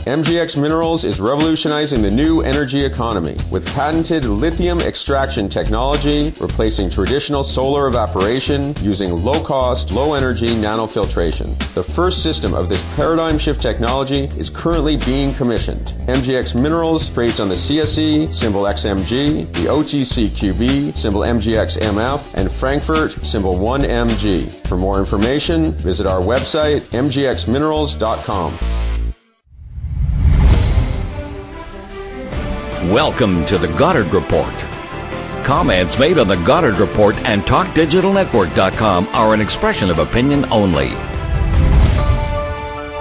MGX Minerals is revolutionizing the new energy economy with patented lithium extraction technology, replacing traditional solar evaporation using low-cost, low-energy nanofiltration. The first system of this paradigm shift technology is currently being commissioned. MGX Minerals trades on the CSE, symbol XMG, the OTCQB, symbol MGXMF, and Frankfurt, symbol 1MG. For more information, visit our website, mgxminerals.com. Welcome to the Goddard Report. Comments made on the Goddard Report and TalkDigitalNetwork.com are an expression of opinion only.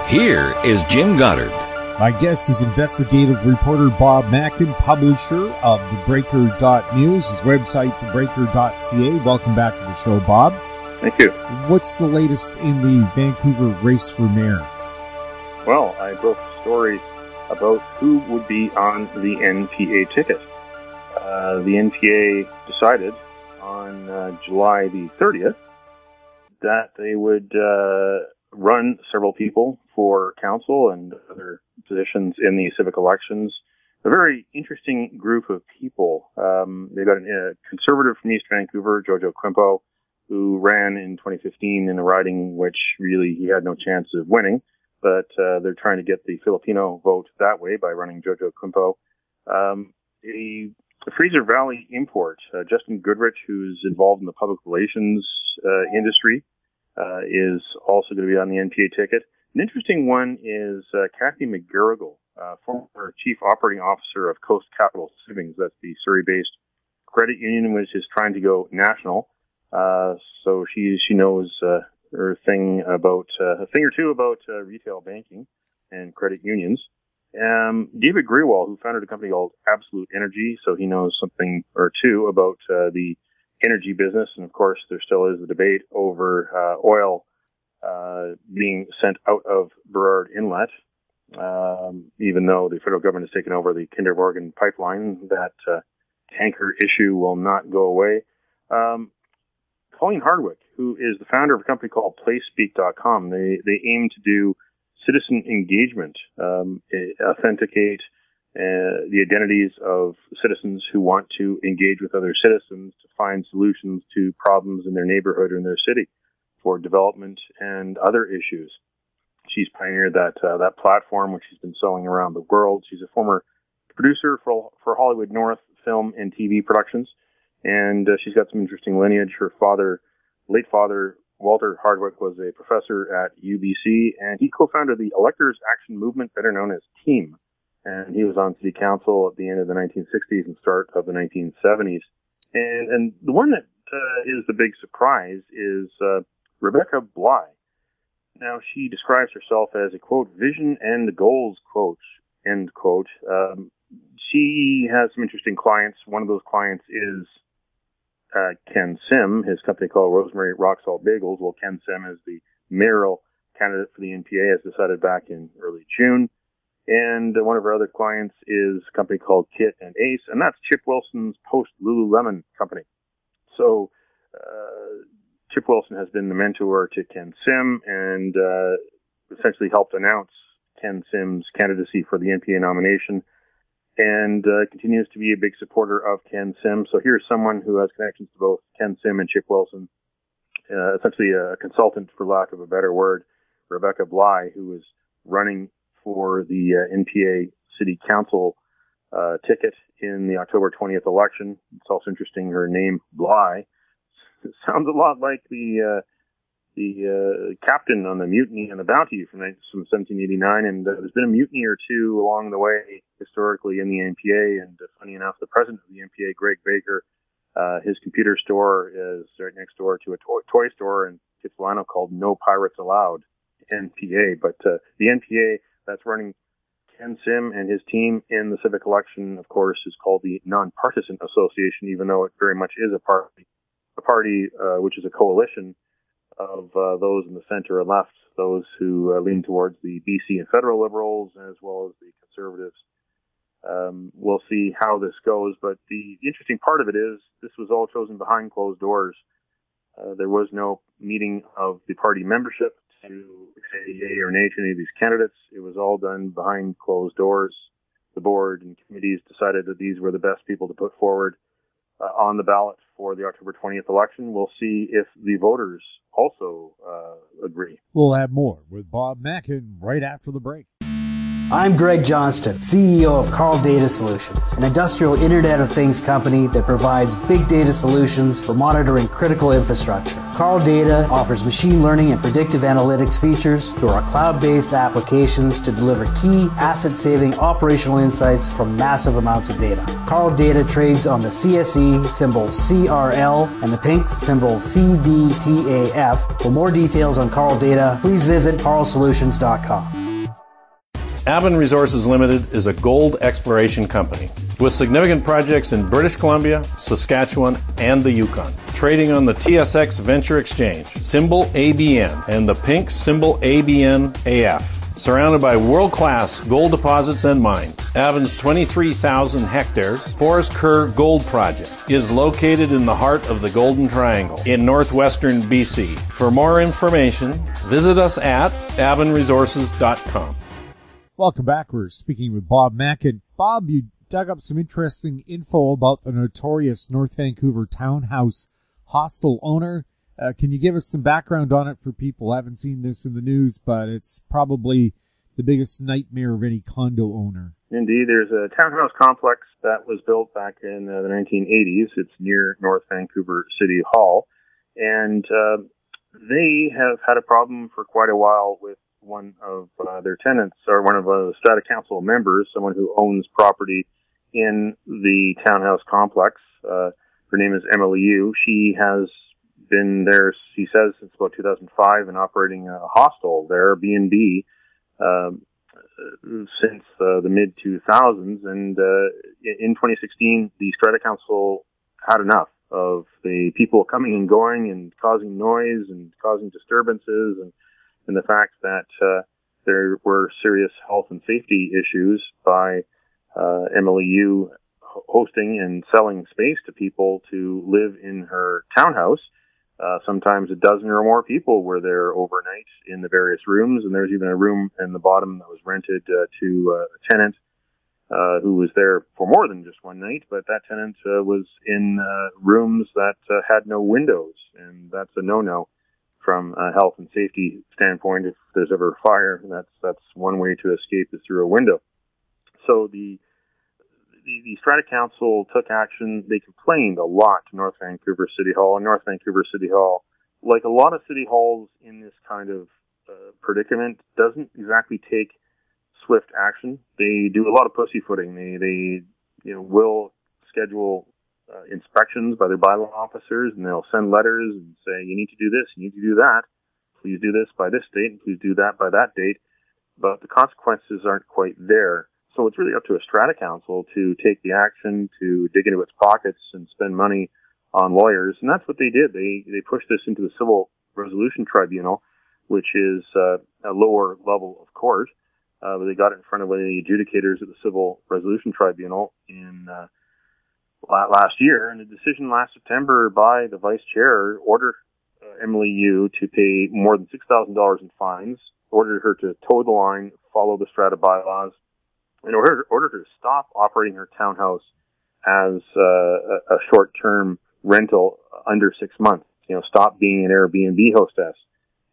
Here is Jim Goddard. My guest is investigative reporter Bob Mackin, publisher of TheBreaker.News, his website, TheBreaker.ca. Welcome back to the show, Bob. Thank you. What's the latest in the Vancouver race for mayor? Well, I broke a story about who would be on the NPA ticket. The NPA decided on July the 30th that they would run several people for council and other positions in the civic elections. A very interesting group of people. They got a conservative from East Vancouver, Jojo Quimpo, who ran in 2015 in a riding which really he had no chance of winning. But they're trying to get the Filipino vote that way by running Jojo Quimpo. A Fraser Valley import, Justin Goodrich, who's involved in the public relations industry, is also going to be on the NPA ticket. An interesting one is Kathy McGarrigle, former Chief Operating Officer of Coast Capital Savings. That's the Surrey-based credit union, which is trying to go national. So she knows a thing or two about retail banking and credit unions. David Grewal, who founded a company called Absolute Energy, so he knows something or two about the energy business. And of course, there still is the debate over oil being sent out of Burrard Inlet, even though the federal government has taken over the Kinder Morgan pipeline. That tanker issue will not go away. Colleen Hardwick, who is the founder of a company called PlaySpeak.com, they aim to do citizen engagement, authenticate the identities of citizens who want to engage with other citizens to find solutions to problems in their neighborhood or in their city for development and other issues. She's pioneered that platform, which she's been selling around the world. She's a former producer for Hollywood North film and TV productions. And she's got some interesting lineage. Her late father, Walter Hardwick, was a professor at UBC, and he co-founded the Electors Action Movement, better known as TEAM. And he was on city council at the end of the 1960s and start of the 1970s. And the one that is the big surprise is Rebecca Bly. Now, she describes herself as a, quote, vision and goals coach, end quote. She has some interesting clients. One of those clients is Ken Sim, his company called Rosemary Rock Salt Bagels. Well, Ken Sim is the mayoral candidate for the NPA, as decided back in early June. And one of our other clients is a company called Kit and Ace, and that's Chip Wilson's post-Lululemon company. So Chip Wilson has been the mentor to Ken Sim and essentially helped announce Ken Sim's candidacy for the NPA nomination, and continues to be a big supporter of Ken Sim. So here's someone who has connections to both Ken Sim and Chip Wilson, essentially a consultant, for lack of a better word, Rebecca Bly, who is running for the NPA City Council ticket in the October 20th election. It's also interesting, her name, Bly, sounds a lot like the captain on the Mutiny and the Bounty from 1789, and there's been a mutiny or two along the way historically in the NPA, and funny enough, the president of the NPA, Greg Baker, his computer store is right next door to a toy store in Kitsilano called No Pirates Allowed, NPA. But the NPA that's running Ken Sim and his team in the civic election, of course, is called the Nonpartisan Association, even though it very much is a party which is a coalition of those in the center and left, those who lean towards the BC and federal Liberals, as well as the Conservatives. We'll see how this goes, but the interesting part of it is this was all chosen behind closed doors. There was no meeting of the party membership to say yay or nay to any of these candidates. It was all done behind closed doors. The board and committees decided that these were the best people to put forward on the ballot for the October 20th election. We'll see if the voters also agree. We'll have more with Bob Mackin right after the break. I'm Greg Johnston, CEO of Carl Data Solutions, an industrial Internet of Things company that provides big data solutions for monitoring critical infrastructure. Carl Data offers machine learning and predictive analytics features through our cloud-based applications to deliver key asset-saving operational insights from massive amounts of data. Carl Data trades on the CSE symbol CRL and the pink symbol CDTAF. For more details on Carl Data, please visit carlsolutions.com. Avon Resources Limited is a gold exploration company with significant projects in British Columbia, Saskatchewan, and the Yukon. Trading on the TSX Venture Exchange, symbol ABN, and the pink symbol ABN-AF. Surrounded by world-class gold deposits and mines, Avon's 23,000 hectares Forest Kerr Gold Project is located in the heart of the Golden Triangle in northwestern BC. For more information, visit us at avonresources.com. Welcome back. We're speaking with Bob Mackin. Bob, you dug up some interesting info about the notorious North Vancouver townhouse Hostel Owner. Can you give us some background on it for people who haven't seen this in the news, but it's probably the biggest nightmare of any condo owner? Indeed, there's a townhouse complex that was built back in the 1980s. It's near North Vancouver City Hall, and they have had a problem for quite a while with one of their tenants, or one of the Strata Council members, someone who owns property in the townhouse complex. Her name is Emily Yu. She has been there, she says, since about 2005 and operating a hostel there, B&B, since the mid-2000s. And in 2016, the Strata Council had enough of the people coming and going and causing noise and causing disturbances, and the fact that there were serious health and safety issues by Emily Yu hosting and selling space to people to live in her townhouse. Sometimes a dozen or more people were there overnight in the various rooms, and there's even a room in the bottom that was rented to a tenant who was there for more than just one night, but that tenant was in rooms that had no windows, and that's a no-no from a health and safety standpoint. If there's ever a fire, that's one way to escape is through a window. So the Strata Council took action. They complained a lot to North Vancouver City Hall, and North Vancouver City Hall, like a lot of city halls in this kind of predicament, doesn't exactly take swift action. They do a lot of pussyfooting. They will schedule inspections by their bylaw officers, and they'll send letters and say, you need to do this, you need to do that, please do this by this date, and please do that by that date. But the consequences aren't quite there. So it's really up to a Strata Council to take the action, to dig into its pockets and spend money on lawyers. And that's what they did. They pushed this into the Civil Resolution Tribunal, which is a lower level of court. But they got it in front of one of the adjudicators at the Civil Resolution Tribunal in last year, and a decision last September by the vice chair ordered Emily Yu to pay more than $6,000 in fines, ordered her to toe the line, follow the Strata bylaws, and ordered her to stop operating her townhouse as a short-term rental under 6 months. Stop being an Airbnb hostess.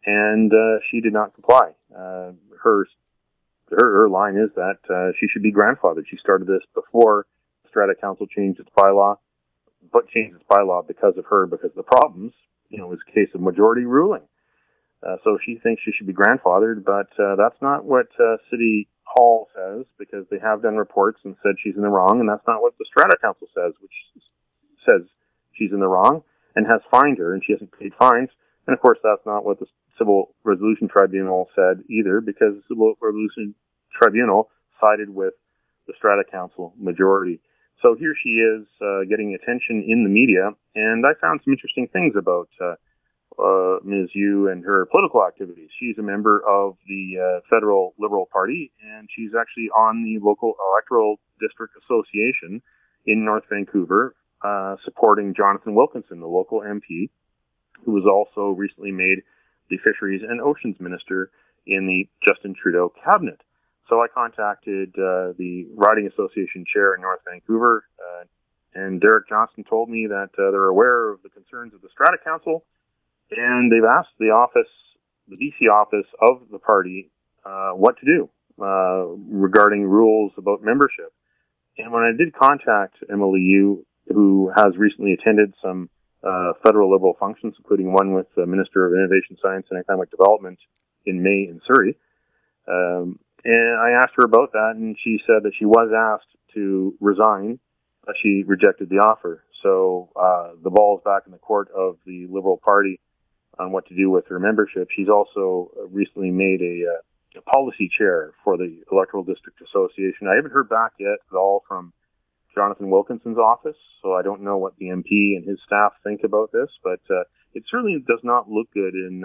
And she did not comply. Her line is that she should be grandfathered. She started this before Strata Council changed its bylaw, but changed its bylaw because of her, because of the problems. It was a case of majority ruling. So she thinks she should be grandfathered, but that's not what City Hall says, because they have done reports and said she's in the wrong, and that's not what the Strata Council says, which says she's in the wrong and has fined her, and she hasn't paid fines. And of course, that's not what the Civil Resolution Tribunal said either, because the Civil Resolution Tribunal sided with the Strata Council majority. So here she is getting attention in the media, and I found some interesting things about Ms. Yu and her political activities. She's a member of the Federal Liberal Party, and she's actually on the local electoral district association in North Vancouver, supporting Jonathan Wilkinson, the local MP, who was also recently made the Fisheries and Oceans Minister in the Justin Trudeau cabinet. So I contacted the Riding Association chair in North Vancouver, and Derek Johnston told me that they're aware of the concerns of the Strata Council, and they've asked the BC office of the party, what to do regarding rules about membership. And when I did contact Emily Yu, who has recently attended some federal Liberal functions, including one with the Minister of Innovation, Science and Economic Development in May in Surrey, and I asked her about that, and she said that she was asked to resign, but she rejected the offer. So the ball is back in the court of the Liberal Party on what to do with her membership. She's also recently made a policy chair for the Electoral District Association. I haven't heard back yet at all from Jonathan Wilkinson's office, so I don't know what the MP and his staff think about this, but it certainly does not look good in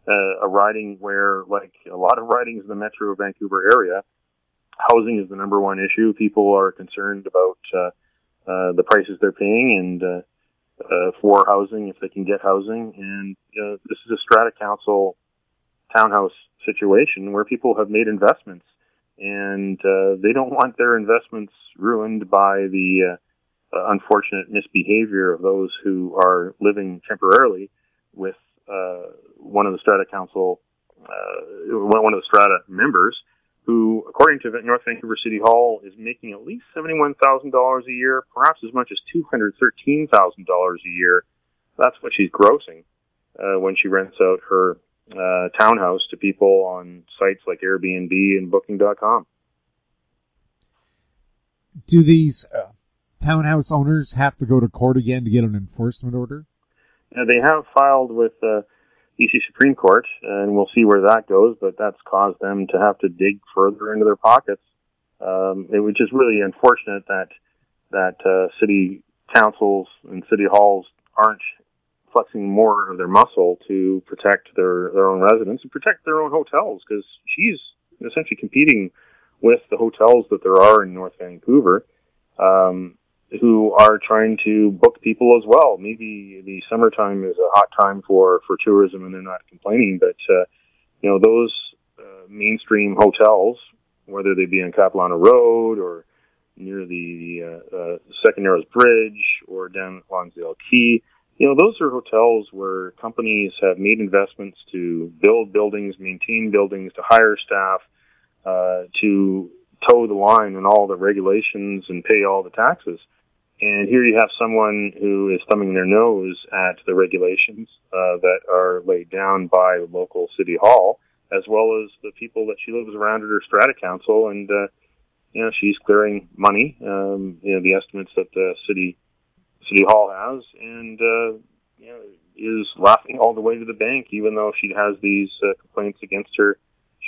a riding where, like a lot of ridings in the Metro Vancouver area, housing is the number one issue. People are concerned about the prices they're paying and for housing, if they can get housing. And this is a Strata Council townhouse situation where people have made investments, and they don't want their investments ruined by the unfortunate misbehavior of those who are living temporarily with one of the Strata Council, one of the Strata members, who, according to North Vancouver City Hall, is making at least $71,000 a year, perhaps as much as $213,000 a year. That's what she's grossing when she rents out her townhouse to people on sites like Airbnb and Booking.com. Do these townhouse owners have to go to court again to get an enforcement order? They have filed with BC Supreme Court, and we'll see where that goes, but that's caused them to have to dig further into their pockets. Which is really unfortunate that city councils and city halls aren't flexing more of their muscle to protect their own residents and protect their own hotels, because she's essentially competing with the hotels that there are in North Vancouver, who are trying to book people as well. Maybe the summertime is a hot time for tourism and they're not complaining, but those mainstream hotels, whether they be on Capilano Road or near the Second Narrows Bridge or down at Lonsdale Quay, those are hotels where companies have made investments to build buildings, maintain buildings, to hire staff, to toe the line in all the regulations and pay all the taxes. And here you have someone who is thumbing their nose at the regulations that are laid down by the local city hall, as well as the people that she lives around at her Strata Council. And, she's clearing money, the estimates that the City Hall has, and, is laughing all the way to the bank, even though she has these complaints against her.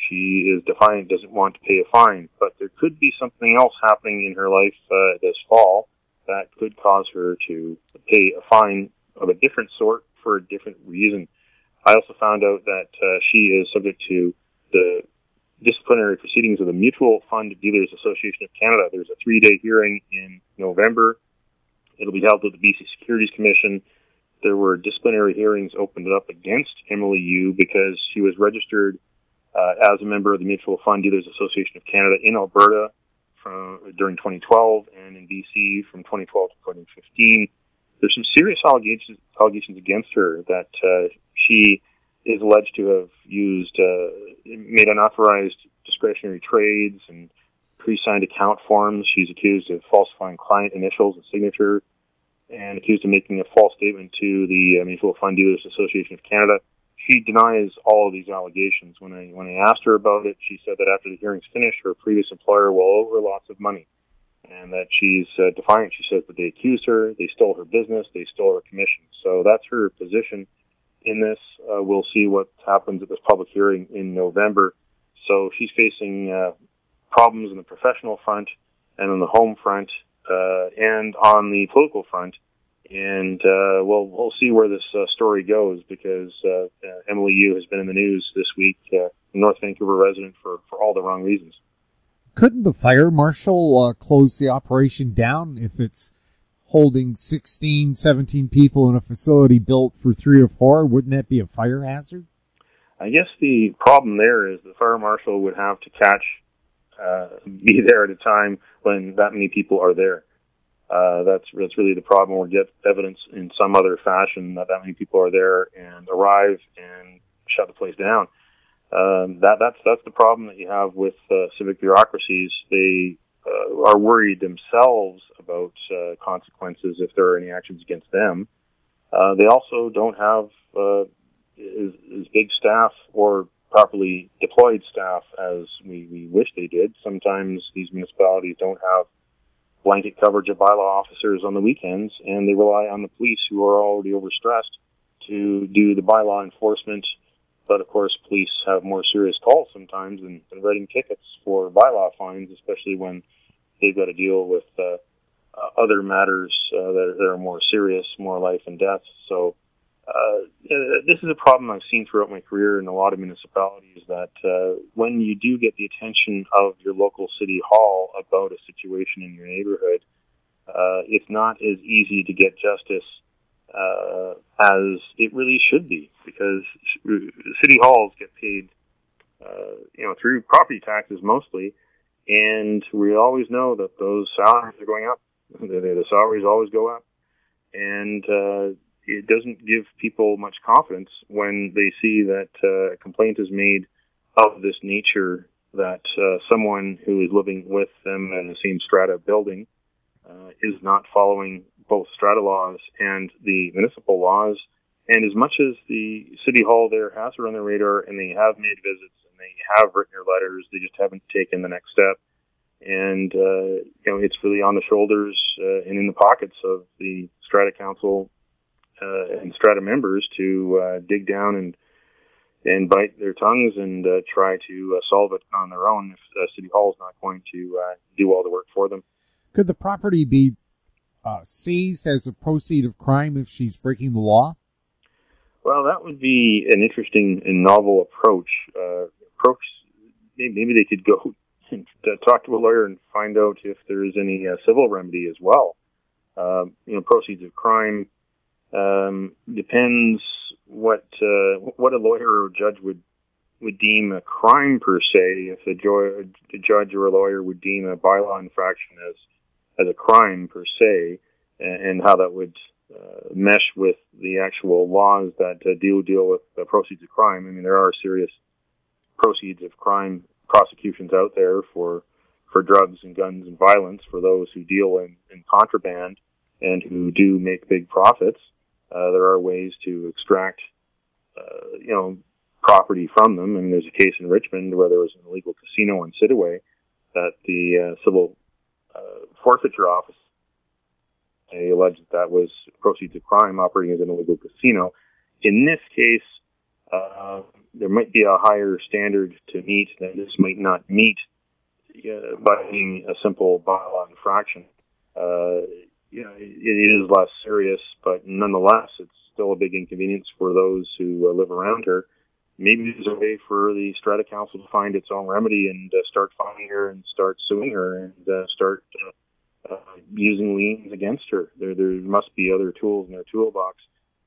She is defiant, doesn't want to pay a fine. But there could be something else happening in her life this fall that could cause her to pay a fine of a different sort for a different reason. I also found out that she is subject to the disciplinary proceedings of the Mutual Fund Dealers Association of Canada. There's a 3-day hearing in November. It'll be held at the BC Securities Commission. There were disciplinary hearings opened up against Emily Yu because she was registered as a member of the Mutual Fund Dealers Association of Canada in Alberta during 2012 and in BC from 2012 to 2015. There's some serious allegations against her that she is alleged to have made unauthorized discretionary trades and pre-signed account forms. She's accused of falsifying client initials and signature, and accused of making a false statement to the Mutual Fund Dealers Association of Canada. She denies all of these allegations. When I asked her about it, she said that after the hearings finish, her previous employer will owe her lots of money, and that she's defiant. She says that they accused her, they stole her business, they stole her commission. So that's her position in this. We'll see what happens at this public hearing in November. So she's facing problems on the professional front and on the home front and on the political front. And we'll see where this story goes, because Emily Yu has been in the news this week, a North Vancouver resident, for all the wrong reasons. Couldn't the fire marshal close the operation down if it's holding 16, 17 people in a facility built for 3 or 4? Wouldn't that be a fire hazard? I guess the problem there is the fire marshal would have to be there at a time when that many people are there. That's really the problem, or get evidence in some other fashion that many people are there and arrive and shut the place down. That's the problem that you have with civic bureaucracies. They are worried themselves about consequences if there are any actions against them. They also don't have as big staff or properly deployed staff as we wish they did. Sometimes these municipalities don't have blanket coverage of bylaw officers on the weekends, and they rely on the police, who are already overstressed, to do the bylaw enforcement. But of course, police have more serious calls sometimes than writing tickets for bylaw fines, especially when they've got to deal with other matters that are more serious, more life and death. So this is a problem I've seen throughout my career in a lot of municipalities, that when you do get the attention of your local city hall about a situation in your neighborhood, it's not as easy to get justice as it really should be, because city halls get paid, through property taxes mostly, and we always know that those salaries are going up. The salaries always go up, and it doesn't give people much confidence when they see that a complaint is made of this nature, that someone who is living with them in the same strata building is not following both strata laws and the municipal laws. And as much as the city hall there has her on their radar, and they have made visits and they have written their letters, they just haven't taken the next step. And it's really on the shoulders and in the pockets of the strata council and strata members to dig down and bite their tongues and try to solve it on their own if City Hall is not going to do all the work for them. Could the property be seized as a proceed of crime if she's breaking the law? Well, that would be an interesting and novel approach. Maybe they could go and talk to a lawyer and find out if there is any civil remedy as well. Proceeds of crime depends what a lawyer or judge would deem a crime per se. If a judge or a lawyer would deem a bylaw infraction as a crime per se, and how that would mesh with the actual laws that deal with proceeds of crime. I mean, there are serious proceeds of crime prosecutions out there for drugs and guns and violence for those who deal in contraband and who do make big profits. There are ways to extract, property from them. I mean, there's a case in Richmond where there was an illegal casino in Sidaway that the civil forfeiture office alleged that was proceeds of crime operating as an illegal casino. In this case, there might be a higher standard to meet that this might not meet by being a simple bylaw infraction. It is less serious, but nonetheless, it's still a big inconvenience for those who live around her. Maybe there's a way for the Strata Council to find its own remedy and start finding her and start suing her and start using liens against her. There must be other tools in their toolbox.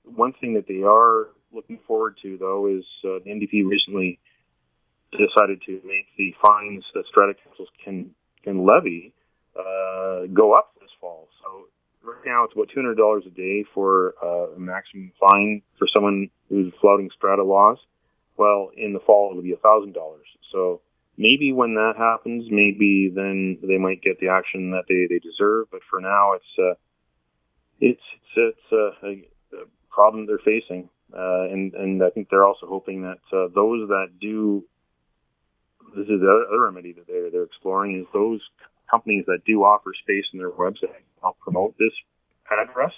One thing that they are looking forward to, though, is the NDP recently decided to make the fines that Strata Councils can levy go up this fall. So right now it's about $200 a day for a maximum fine for someone who's flouting strata laws. Well, in the fall it'll be $1,000. So maybe when that happens, maybe then they might get the action that they deserve. But for now, it's a problem they're facing, and I think they're also hoping that those that do. This is the other remedy that they're exploring, is those companies that do offer space in their website help promote this address,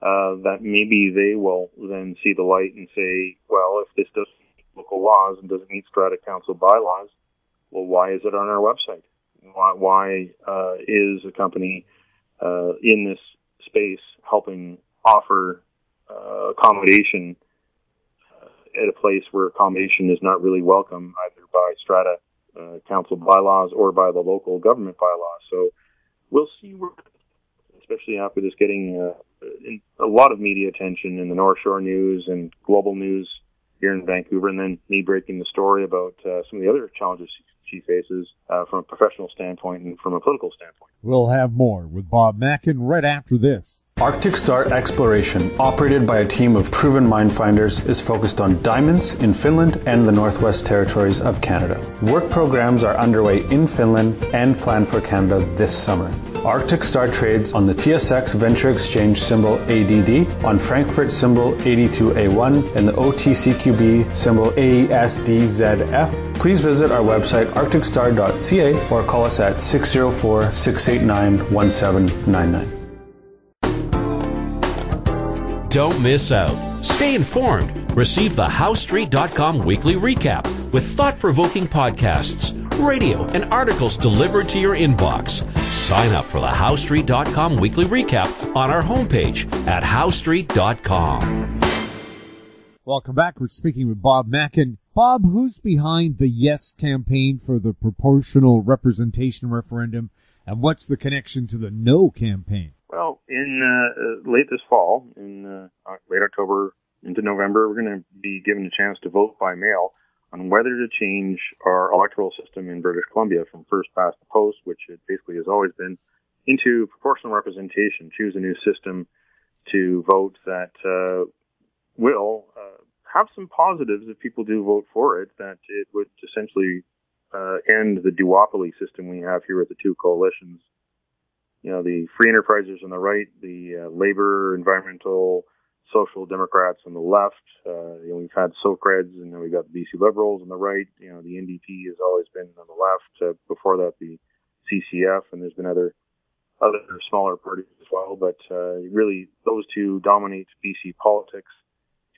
that maybe they will then see the light and say, well, if this doesn't meet local laws and doesn't meet Strata Council bylaws, well, why is it on our website? Why is a company in this space helping offer accommodation at a place where accommodation is not really welcome, either by Strata Council bylaws or by the local government bylaws? So we'll see where, especially after this getting a lot of media attention in the North Shore News and global news here in Vancouver, and then me breaking the story about some of the other challenges she faces from a professional standpoint and from a political standpoint. We'll have more with Bob Mackin right after this. Arctic Star Exploration, operated by a team of proven mine finders, is focused on diamonds in Finland and the Northwest Territories of Canada. Work programs are underway in Finland and planned for Canada this summer. Arctic Star trades on the TSX Venture Exchange symbol ADD, on Frankfurt symbol 82A1, and the OTCQB symbol ASDZF. Please visit our website arcticstar.ca or call us at 604-689-1799. Don't miss out. Stay informed. Receive the HowStreet.com weekly recap with thought-provoking podcasts, radio, and articles delivered to your inbox. Sign up for the HowStreet.com weekly recap on our homepage at HowStreet.com. Welcome back. We're speaking with Bob Mackin. Bob, who's behind the Yes campaign for the proportional representation referendum, and what's the connection to the No campaign? Well, in late this fall, in late October into November, we're going to be given a chance to vote by mail on whether to change our electoral system in British Columbia from first past the post, which it basically has always been, into proportional representation. Choose a new system to vote that will have some positives if people do vote for it, that it would essentially end the duopoly system we have here with the two coalitions. You know, the free enterprisers on the right, the labor, environmental, social democrats on the left. We've had Socreds, and then we've got the BC Liberals on the right. You know, the NDP has always been on the left. Before that, the CCF, and there's been other smaller parties as well. But really, those two dominate BC politics.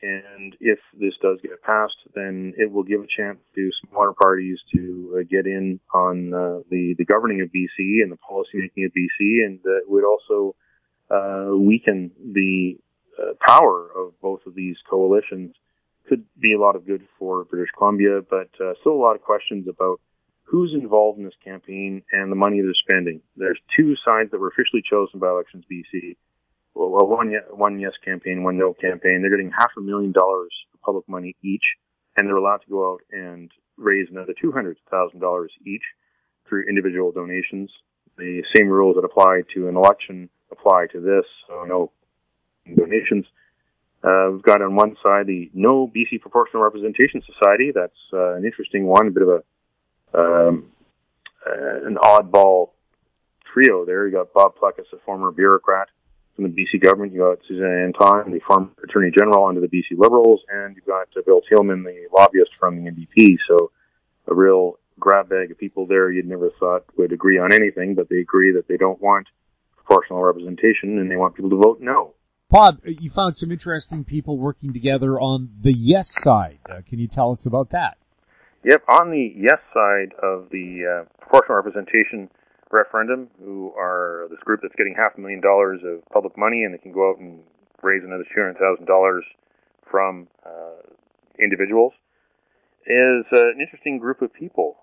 And if this does get passed, then it will give a chance to smaller parties to get in on the governing of BC and the policy making of BC, and it would also weaken the power of both of these coalitions. Could be a lot of good for British Columbia, but still a lot of questions about who's involved in this campaign and the money they're spending. There's two sides that were officially chosen by Elections BC. Well, one yes campaign, one no campaign. They're getting $500,000 of public money each, and they're allowed to go out and raise another $200,000 each through individual donations. The same rules that apply to an election apply to this, so no donations. We've got on one side the No BC Proportional Representation Society. That's an interesting one, a bit of an oddball trio there. You got Bob Pluckus, a former bureaucrat from the BC government. You got Suzanne Anton, the former Attorney General under the BC Liberals, and you've got Bill Thielman, the lobbyist from the NDP. So a real grab bag of people there you'd never thought would agree on anything, but they agree that they don't want proportional representation and they want people to vote no. Bob, you found some interesting people working together on the yes side. Can you tell us about that? Yep, on the yes side of the proportional representation referendum, who are this group that's getting $500,000 of public money, and they can go out and raise another $200,000 from individuals, is an interesting group of people.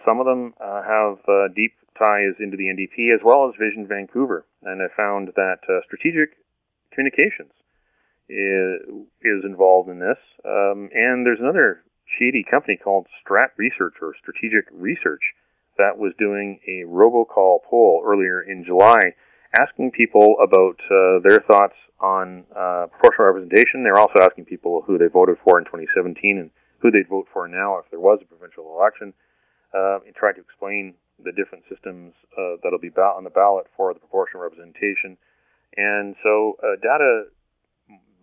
Some of them have deep ties into the NDP as well as Vision Vancouver, and I found that Strategic Communications is involved in this, and there's another shady company called Strat Research or Strategic Research that was doing a robocall poll earlier in July, asking people about their thoughts on proportional representation. They're also asking people who they voted for in 2017 and who they'd vote for now if there was a provincial election, and tried to explain the different systems that'll be on the ballot for the proportional representation. And so a data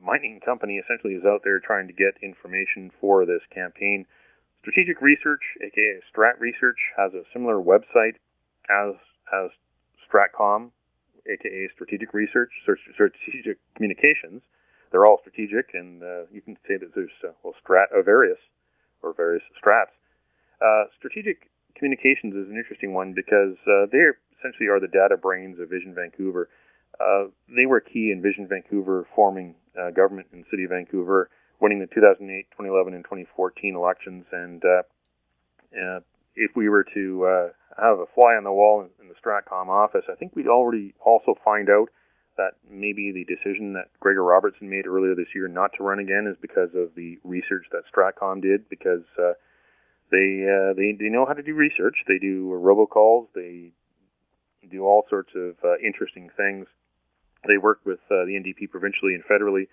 mining company essentially is out there trying to get information for this campaign. Strategic Research, aka Strat Research, has a similar website as Stratcom, aka Strategic Research, Strategic Communications. They're all strategic, and you can say that there's various strats. Strategic Communications is an interesting one because they essentially are the data brains of Vision Vancouver. They were key in Vision Vancouver forming government in the City of Vancouver, winning the 2008, 2011, and 2014 elections. And if we were to have a fly on the wall in the Stratcom office, I think we'd already also find out that maybe the decision that Gregor Robertson made earlier this year not to run again is because of the research that Stratcom did, because they know how to do research. They do robocalls. They do all sorts of interesting things. They work with the NDP provincially and federally.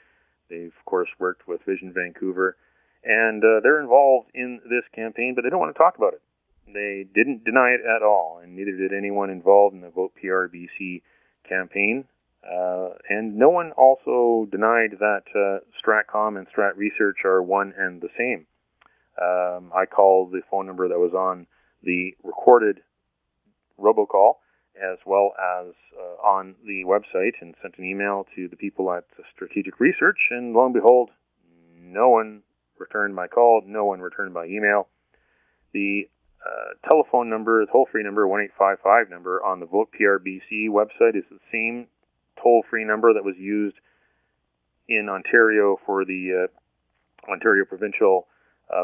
They've, of course, worked with Vision Vancouver. And they're involved in this campaign, but they don't want to talk about it. They didn't deny it at all, and neither did anyone involved in the Vote PRBC campaign. And no one also denied that Stratcom and Strat Research are one and the same. I called the phone number that was on the recorded robocall, as well as on the website, and sent an email to the people at Strategic Research, and lo and behold, no one returned my call, no one returned my email. The telephone number, the toll-free number, 1855 number on the Vote PRBC website is the same toll-free number that was used in Ontario for the Ontario Provincial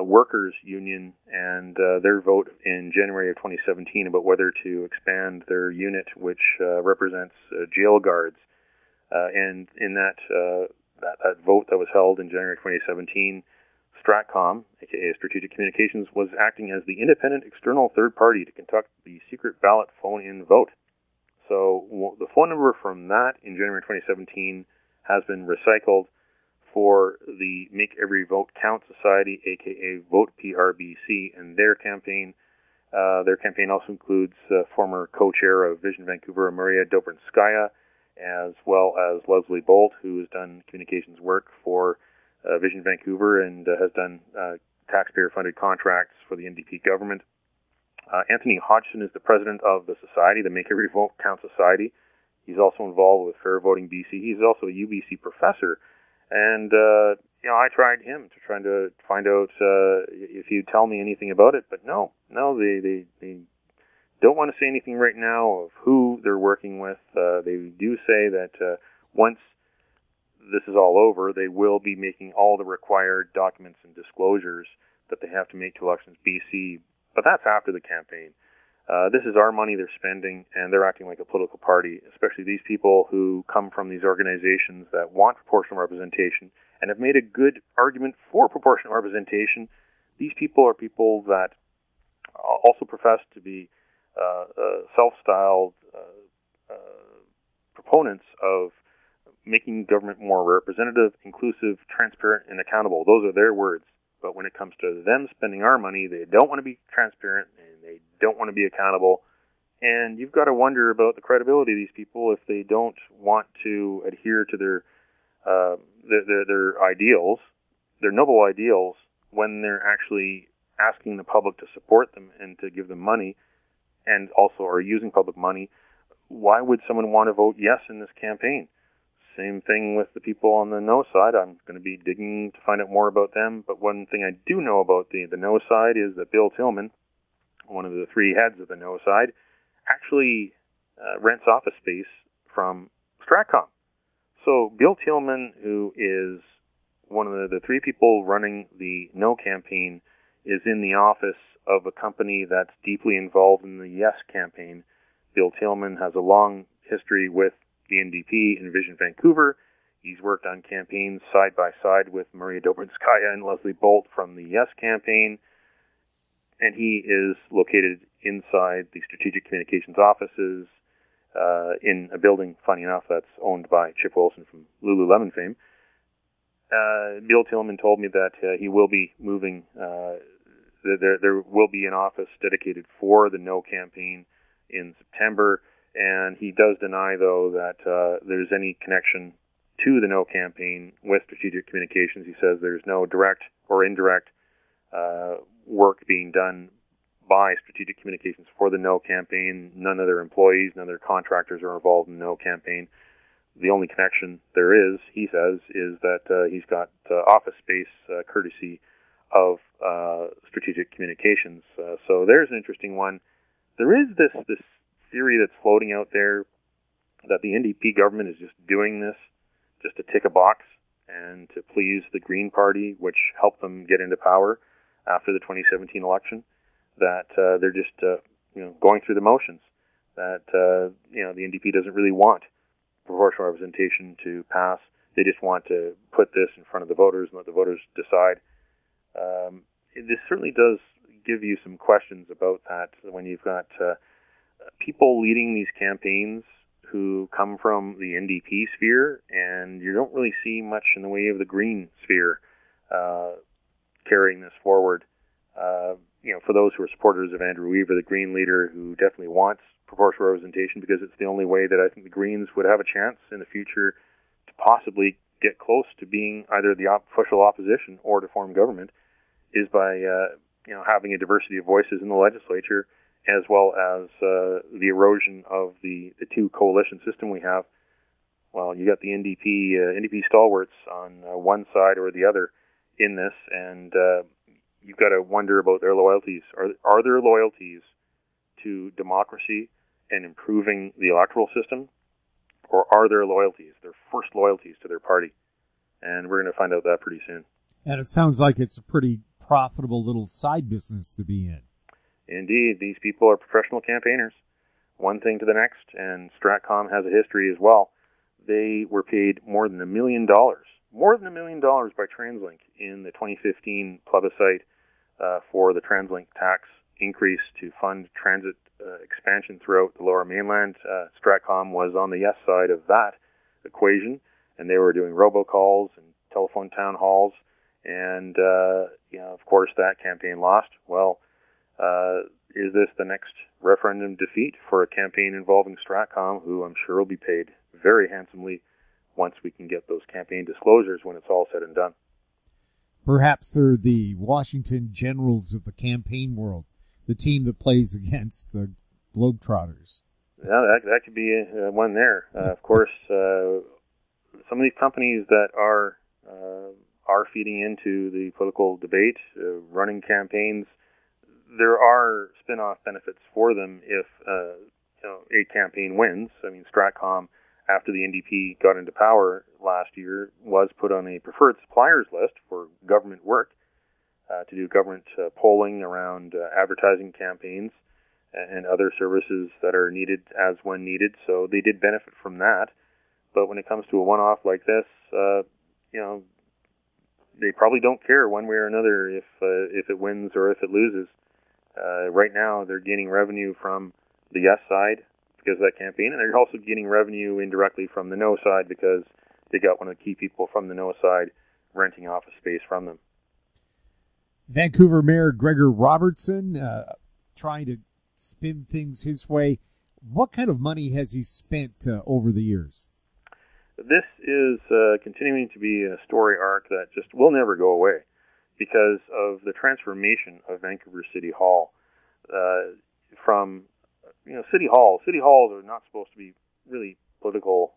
Workers Union and their vote in January of 2017 about whether to expand their unit, which represents jail guards. And in that vote that was held in January 2017, Stratcom, aka Strategic Communications, was acting as the independent external third party to conduct the secret ballot phone-in vote. So the phone number from that in January 2017 has been recycled for the Make Every Vote Count Society, aka Vote PRBC, and their campaign. Their campaign also includes former co-chair of Vision Vancouver, Maria Dobrinskaya, as well as Leslie Bolt, who has done communications work for Vision Vancouver and has done taxpayer-funded contracts for the NDP government. Anthony Hodgson is the president of the society, the Make Every Vote Count Society. He's also involved with Fair Voting BC. He's also a UBC professor. And, I tried him to try to find out if he'd tell me anything about it. But no, they don't want to say anything right now of who they're working with. They do say that once this is all over, they will be making all the required documents and disclosures that they have to make to Elections BC. But that's after the campaign. This is our money they're spending, and they're acting like a political party, especially these people who come from these organizations that want proportional representation and have made a good argument for proportional representation. These people are people that also profess to be self-styled proponents of making government more representative, inclusive, transparent, and accountable. Those are their words. But when it comes to them spending our money, they don't want to be transparent and they don't want to be accountable. And you've got to wonder about the credibility of these people if they don't want to adhere to their ideals, their noble ideals, when they're actually asking the public to support them and to give them money, and also are using public money. Why would someone want to vote yes in this campaign? Same thing with the people on the no side. I'm going to be digging to find out more about them. But one thing I do know about the no side is that Bill Tillman, one of the three heads of the no side, actually rents office space from Stratcom. So Bill Tillman, who is one of the three people running the no campaign, is in the office of a company that's deeply involved in the yes campaign. Bill Tillman has a long history with the NDP in Vision Vancouver. He's worked on campaigns side by side with Maria Dobrinskaya and Leslie Bolt from the Yes campaign, and he is located inside the Strategic Communications offices in a building, funny enough, that's owned by Chip Wilson from Lululemon fame. Bill Tillman told me that he will be moving. There will be an office dedicated for the No campaign in September. And he does deny, though, that there's any connection to the No campaign with Strategic Communications. He says there's no direct or indirect work being done by Strategic Communications for the No campaign. None of their employees, none of their contractors are involved in the No campaign. The only connection there is, he says, is that he's got office space courtesy of Strategic Communications. So there's an interesting one. There is this theory that's floating out there that the NDP government is just doing this just to tick a box and to please the Green Party, which helped them get into power after the 2017 election, that they're just going through the motions, that the NDP doesn't really want proportional representation to pass. They just want to put this in front of the voters and let the voters decide. This certainly does give you some questions about that when you've got people leading these campaigns who come from the NDP sphere, and you don't really see much in the way of the Green sphere carrying this forward. For those who are supporters of Andrew Weaver, the Green leader, who definitely wants proportional representation because it's the only way that I think the Greens would have a chance in the future to possibly get close to being either the official opposition or to form government, is by having a diversity of voices in the legislature, as well as the erosion of the two coalition system we have. Well, you got the NDP stalwarts on one side or the other in this, and you've got to wonder about their loyalties. Are there loyalties to democracy and improving the electoral system, or are there loyalties, their first loyalties, to their party? And we're going to find out that pretty soon. And it sounds like it's a pretty profitable little side business to be in. Indeed, these people are professional campaigners. One thing to the next, and Stratcom has a history as well. They were paid more than $1 million by TransLink in the 2015 plebiscite for the TransLink tax increase to fund transit expansion throughout the Lower Mainland. Stratcom was on the yes side of that equation, and they were doing robocalls and telephone town halls, and of course that campaign lost. Well, is this the next referendum defeat for a campaign involving Stratcom, who I'm sure will be paid very handsomely once we can get those campaign disclosures when it's all said and done? Perhaps they're the Washington Generals of the campaign world, the team that plays against the Globetrotters. Yeah, that could be one there. Of course, some of these companies that are feeding into the political debate, running campaigns, there are spin-off benefits for them if a campaign wins. I mean, Stratcom, after the NDP got into power last year, was put on a preferred suppliers list for government work to do government polling around advertising campaigns and other services that are needed as when needed. So they did benefit from that. But when it comes to a one-off like this, they probably don't care one way or another if it wins or if it loses. Right now, they're gaining revenue from the yes side because of that campaign, and they're also gaining revenue indirectly from the no side because they got one of the key people from the no side renting office space from them. Vancouver Mayor Gregor Robertson trying to spin things his way. What kind of money has he spent over the years? This is continuing to be a story arc that just will never go away because of the transformation of Vancouver City Hall. From City Halls are not supposed to be really political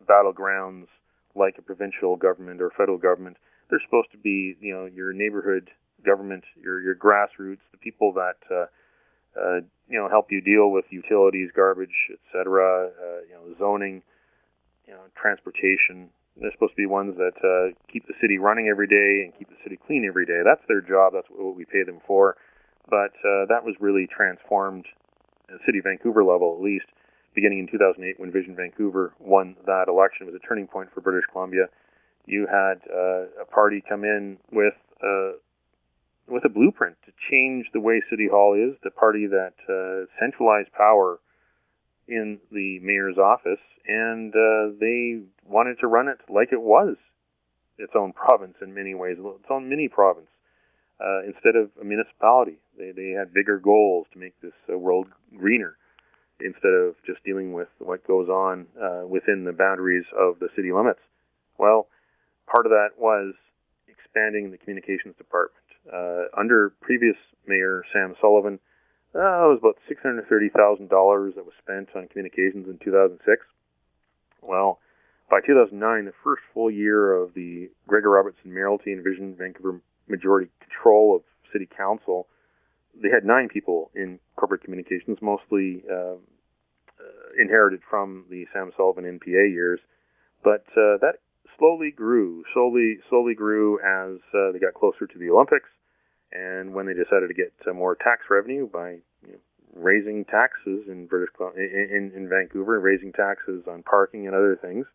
battlegrounds like a provincial government or federal government. They're supposed to be, your neighborhood government, your grassroots, the people that help you deal with utilities, garbage, etc., zoning, transportation. They're supposed to be ones that keep the city running every day and keep the city clean every day. That's their job. That's what we pay them for. But that was really transformed at the City of Vancouver level, at least, beginning in 2008 when Vision Vancouver won that election. It was a turning point for British Columbia. You had a party come in with a blueprint to change the way City Hall is, the party that centralized power in the mayor's office, and they wanted to run it like it was its own province in many ways, its own mini province, instead of a municipality. They had bigger goals to make this world greener instead of just dealing with what goes on within the boundaries of the city limits. Well, part of that was expanding the communications department. Under previous mayor Sam Sullivan, it was about $630,000 that was spent on communications in 2006. Well, by 2009, the first full year of the Gregor Robertson mayoralty and Vision Vancouver majority control of City Council, they had 9 people in corporate communications, mostly inherited from the Sam Sullivan NPA years. But that slowly grew as they got closer to the Olympics, and when they decided to get more tax revenue by raising taxes in in Vancouver, raising taxes on parking and other things.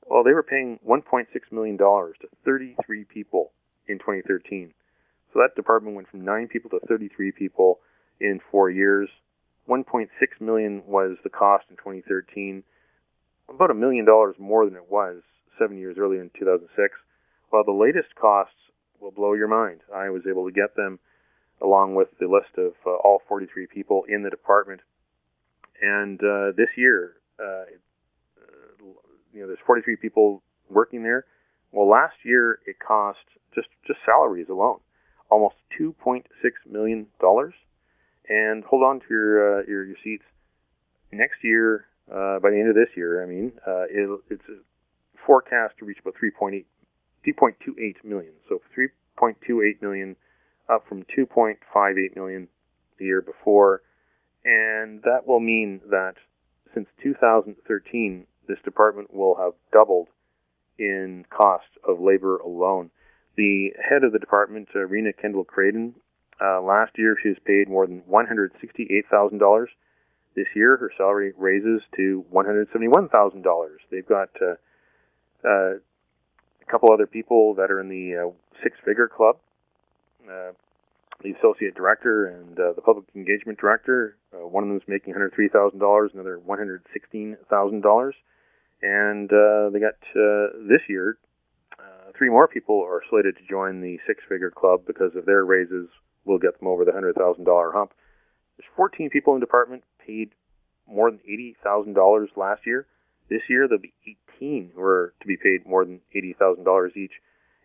Well, they were paying $1.6 million to 33 people in 2013. So that department went from 9 people to 33 people in 4 years. $1.6 million was the cost in 2013, about $1 million more than it was 7 years earlier in 2006. While the latest costs will blow your mind. I was able to get them along with the list of all 43 people in the department. And this year, there's 43 people working there. Well, last year it cost just salaries alone almost $2.6 million. And hold on to your seats. Next year, by the end of this year, it's forecast to reach about 3.28 million. So 3.28 million, up from 2.58 million the year before. And that will mean that since 2013, this department will have doubled in cost of labor alone. The head of the department, Rena Kendall-Creighton, last year she was paid more than $168,000. This year, her salary raises to $171,000. They've got a couple other people that are in the six-figure club. The associate director and the public engagement director. One of them is making $103,000, another $116,000. And they got this year, 3 more people are slated to join the six-figure club because of their raises will get them over the $100,000 hump. There's 14 people in the department paid more than $80,000 last year. This year, there'll be 18 who are to be paid more than $80,000 each.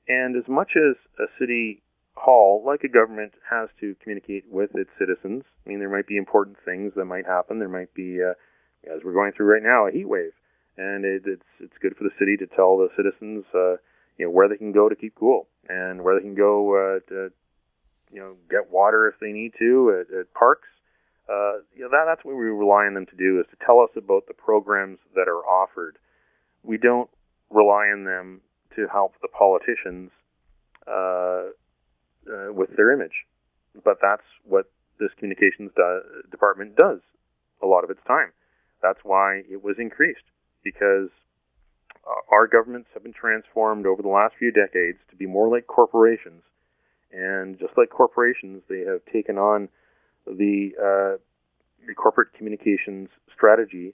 And as much as a city hall, like a government, has to communicate with its citizens, I mean, there might be important things that might happen. There might be, as we're going through right now, a heat wave. And it's good for the city to tell the citizens, where they can go to keep cool and where they can go to get water if they need to at parks. That's what we rely on them to do, is to tell us about the programs that are offered. We don't rely on them to help the politicians with their image. But that's what this communications department does a lot of its time. That's why it was increased, because our governments have been transformed over the last few decades to be more like corporations. And just like corporations, they have taken on the corporate communications strategy,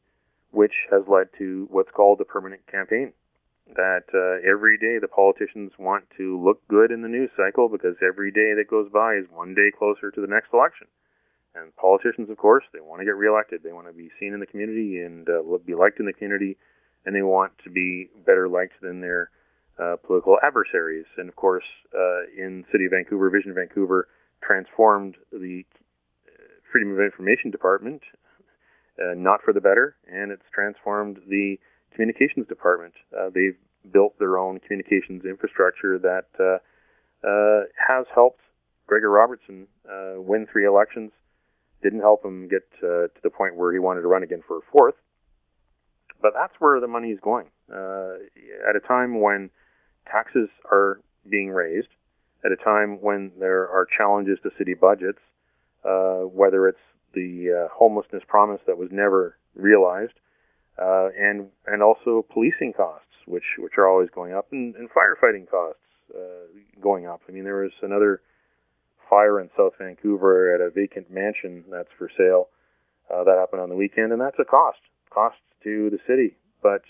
which has led to what's called the permanent campaign. That every day the politicians want to look good in the news cycle, because every day that goes by is one day closer to the next election. And politicians, of course, they want to get reelected. They want to be seen in the community and be liked in the community, and they want to be better liked than their political adversaries. And of course, in City of Vancouver, Vision Vancouver transformed the Freedom of Information Department, not for the better, and it's transformed the Communications Department. They've built their own communications infrastructure that has helped Gregor Robertson win 3 elections. Didn't help him get to the point where he wanted to run again for a 4th. But that's where the money is going. At a time when taxes are being raised, at a time when there are challenges to city budgets, whether it's the homelessness promise that was never realized, and also policing costs, which are always going up, and firefighting costs going up. I mean, there was another fire in South Vancouver at a vacant mansion that's for sale. That happened on the weekend, and that's a cost to the city. But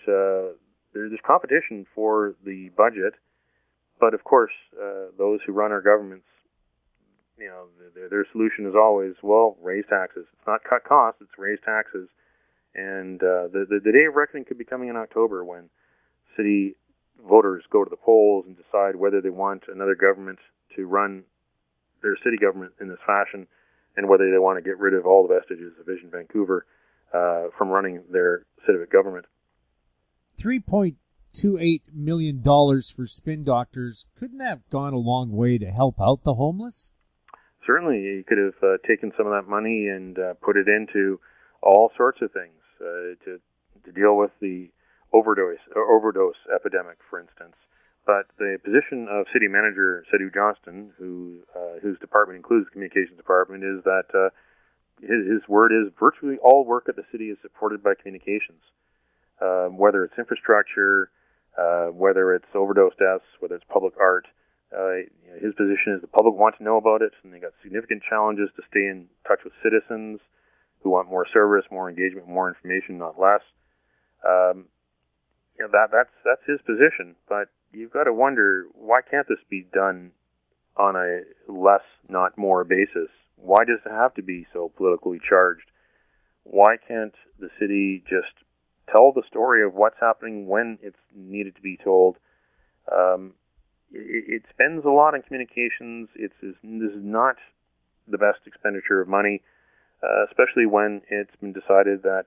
there's competition for the budget. But of course, those who run our governments, their solution is always, well, raise taxes. It's not cut costs; it's raise taxes. And the day of reckoning could be coming in October, when city voters go to the polls and decide whether they want another government to run their city government in this fashion, and whether they want to get rid of all the vestiges of Vision Vancouver from running their civic government. $3.28 million for spin doctors. Couldn't that have gone a long way to help out the homeless? Certainly. You could have taken some of that money and put it into all sorts of things to deal with the overdose epidemic, for instance. But the position of City Manager Sadhu Johnston, whose department includes the Communications Department, is that his word is virtually all work at the city is supported by communications, whether it's infrastructure, whether it's overdose deaths, whether it's public art. His position is the public want to know about it, and they got significant challenges to stay in touch with citizens who want more service, more engagement, more information, not less. That's his position. But you've got to wonder, why can't this be done on a less, not more basis? Why does it have to be so politically charged? Why can't the city just tell the story of what's happening when it's needed to be told? It spends a lot on communications. This is not the best expenditure of money, especially when it's been decided that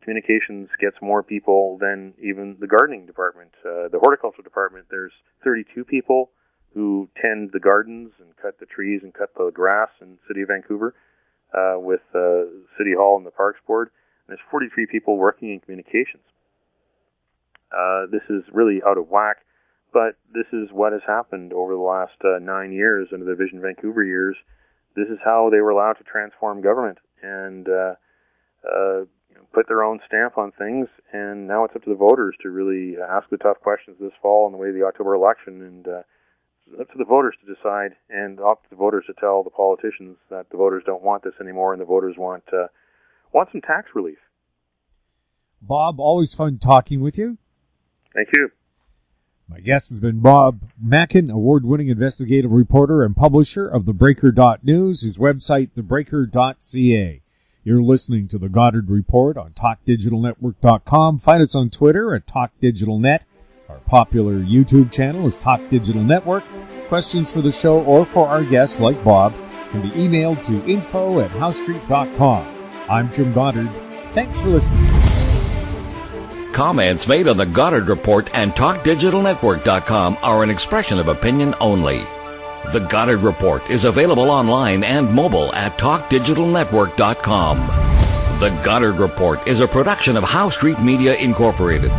communications gets more people than even the gardening department. The horticulture department, there's 32 people who tend the gardens and cut the trees and cut the grass in the city of Vancouver with City Hall and the Parks Board. And there's 43 people working in communications. This is really out of whack, but this is what has happened over the last 9 years under the Vision Vancouver years. This is how they were allowed to transform government and put their own stamp on things. And now it's up to the voters to really ask the tough questions this fall on the way to the October election. And it's up to the voters to decide, and up to the voters to tell the politicians that the voters don't want this anymore, and the voters want some tax relief. Bob, always fun talking with you. Thank you. My guest has been Bob Mackin, award-winning investigative reporter and publisher of TheBreaker.News, his website, thebreaker.ca. You're listening to The Goddard Report on TalkDigitalNetwork.com. Find us on Twitter at TalkDigitalNet. Our popular YouTube channel is Talk Digital Network. Questions for the show or for our guests like Bob can be emailed to info@HowStreet.com. I'm Jim Goddard. Thanks for listening. Comments made on The Goddard Report and TalkDigitalNetwork.com are an expression of opinion only. The Goddard Report is available online and mobile at TalkDigitalNetwork.com. The Goddard Report is a production of How Street Media Incorporated.